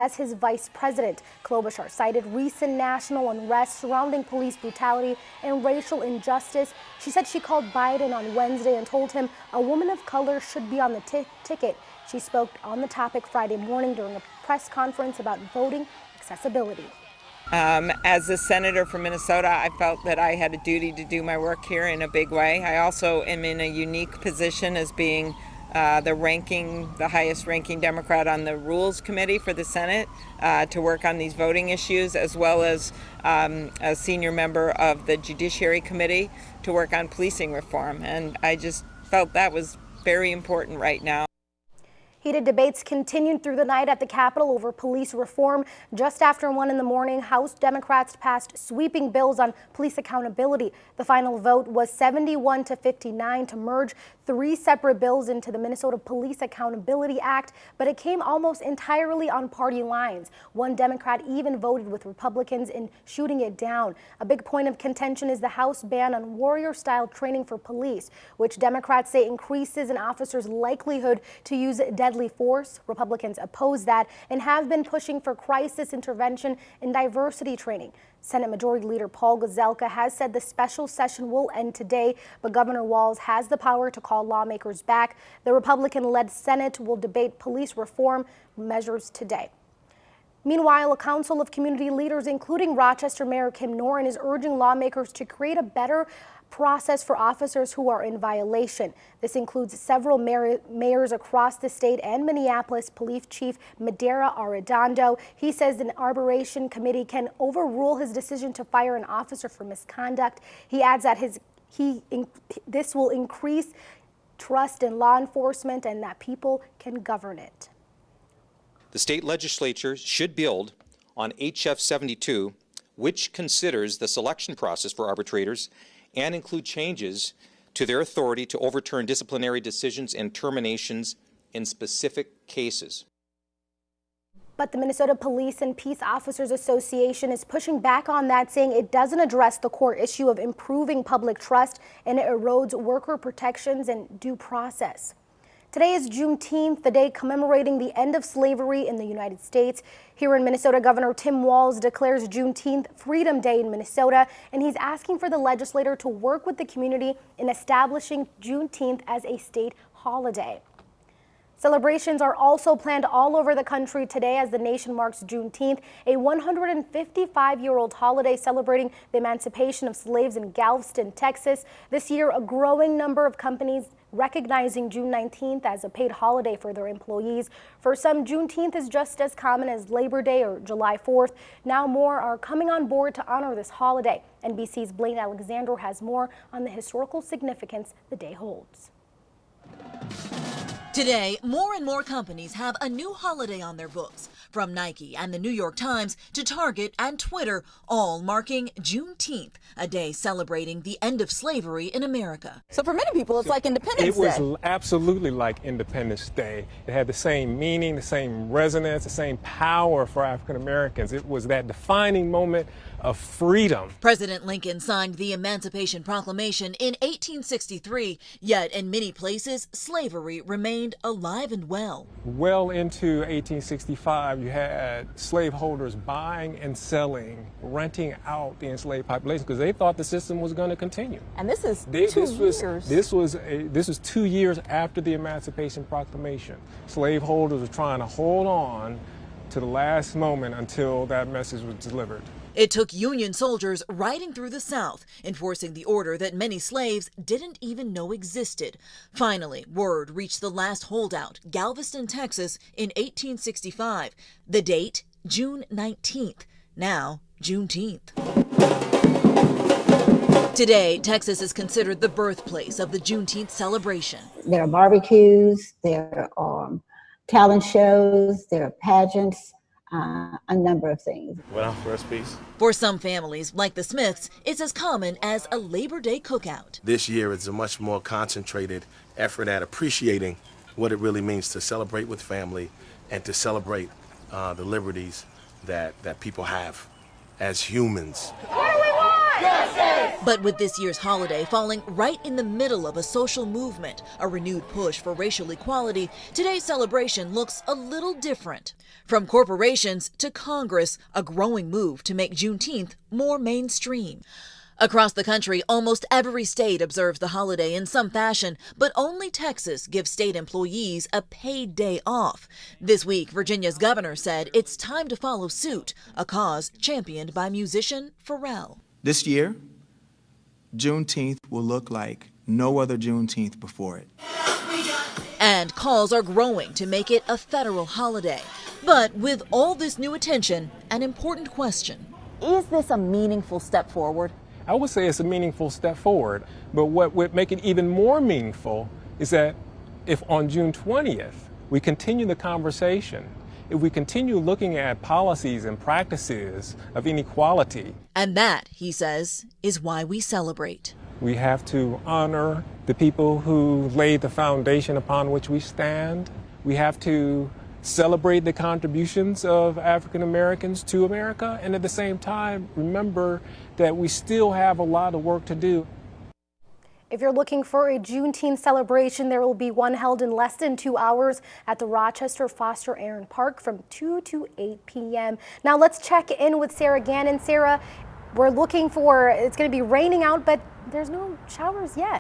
as his vice president. Klobuchar cited recent national unrest surrounding police brutality and racial injustice. She said she called Biden on Wednesday and told him a woman of color should be on the ticket. She spoke on the topic Friday morning during a press conference about voting accessibility. As a senator from Minnesota, I felt that I had a duty to do my work here in a big way. I also am in a unique position as being the highest ranking Democrat on the Rules Committee for the Senate to work on these voting issues, as well as a senior member of the Judiciary Committee to work on policing reform. And I just felt that was very important right now. Heated debates continued through the night at the Capitol over police reform. Just after 1 in the morning, House Democrats passed sweeping bills on police accountability. The final vote was 71-59 to merge 3 separate bills into the Minnesota Police Accountability Act, but it came almost entirely on party lines. One Democrat even voted with Republicans in shooting it down. A big point of contention is the House ban on warrior-style training for police, which Democrats say increases an officer's likelihood to use deadly force. Republicans oppose that and have been pushing for crisis intervention and diversity training. Senate Majority Leader Paul Gazelka has said the special session will end today, but Governor Walz has the power to call lawmakers back. The Republican-led Senate will debate police reform measures today. Meanwhile, a council of community leaders, including Rochester Mayor Kim Noren, is urging lawmakers to create a better process for officers who are in violation. This includes several mayors across the state and Minneapolis Police Chief Madera Arredondo. He says an arbitration committee can overrule his decision to fire an officer for misconduct. He adds that this will increase trust in law enforcement and that people can govern it. The state legislature should build on HF 72, which considers the selection process for arbitrators and include changes to their authority to overturn disciplinary decisions and terminations in specific cases. But the Minnesota Police and Peace Officers Association is pushing back on that, saying it doesn't address the core issue of improving public trust and it erodes worker protections and due process. Today is Juneteenth, the day commemorating the end of slavery in the United States. Here in Minnesota, Governor Tim Walz declares Juneteenth Freedom Day in Minnesota, and he's asking for the legislature to work with the community in establishing Juneteenth as a state holiday. Celebrations are also planned all over the country today as the nation marks Juneteenth, a 155-year-old holiday celebrating the emancipation of slaves in Galveston, Texas. This year, a growing number of companies recognizing June 19th as a paid holiday for their employees. For some, Juneteenth is just as common as Labor Day or July 4th. Now more are coming on board to honor this holiday. NBC's Blaine Alexander has more on the historical significance the day holds. Today, more and more companies have a new holiday on their books, from Nike and the New York Times to Target and Twitter, all marking Juneteenth, a day celebrating the end of slavery in America. So for many people, it's like Independence Day. It was absolutely like Independence Day. It had the same meaning, the same resonance, the same power for African Americans. It was that defining moment of freedom. President Lincoln signed the Emancipation Proclamation in 1863, yet in many places, slavery remained alive and well. Well into 1865, you had slaveholders buying and selling, renting out the enslaved population because they thought the system was going to continue. And this is 2 years. This was 2 years after the Emancipation Proclamation. Slaveholders were trying to hold on to the last moment until that message was delivered. It took Union soldiers riding through the South, enforcing the order that many slaves didn't even know existed. Finally, word reached the last holdout, Galveston, Texas, in 1865. The date, June 19th. Now, Juneteenth. Today, Texas is considered the birthplace of the Juneteenth celebration. There are barbecues, there are talent shows, there are pageants, a number of things. Well, first piece. For some families, like the Smiths, it's as common as a Labor Day cookout. This year, it's a much more concentrated effort at appreciating what it really means to celebrate with family and to celebrate the liberties that people have as humans. What do we want? But with this year's holiday falling right in the middle of a social movement, a renewed push for racial equality, today's celebration looks a little different. From corporations to Congress, a growing move to make Juneteenth more mainstream. Across the country, almost every state observes the holiday in some fashion, but only Texas gives state employees a paid day off. This week, Virginia's governor said it's time to follow suit, a cause championed by musician Pharrell. This year, Juneteenth will look like no other Juneteenth before it. And calls are growing to make it a federal holiday. But with all this new attention, an important question. Is this a meaningful step forward? I would say it's a meaningful step forward, but what would make it even more meaningful is that if on June 20th we continue the conversation, if we continue looking at policies and practices of inequality. And that, he says, is why we celebrate. We have to honor the people who laid the foundation upon which we stand. We have to celebrate the contributions of African Americans to America, and at the same time, remember that we still have a lot of work to do. If you're looking for a Juneteenth celebration, there will be one held in less than 2 hours at the Rochester Foster Aaron Park from 2 to 8 p.m. Now let's check in with Sarah Gannon. Sarah, we're looking for, it's going to be raining out, but there's no showers yet.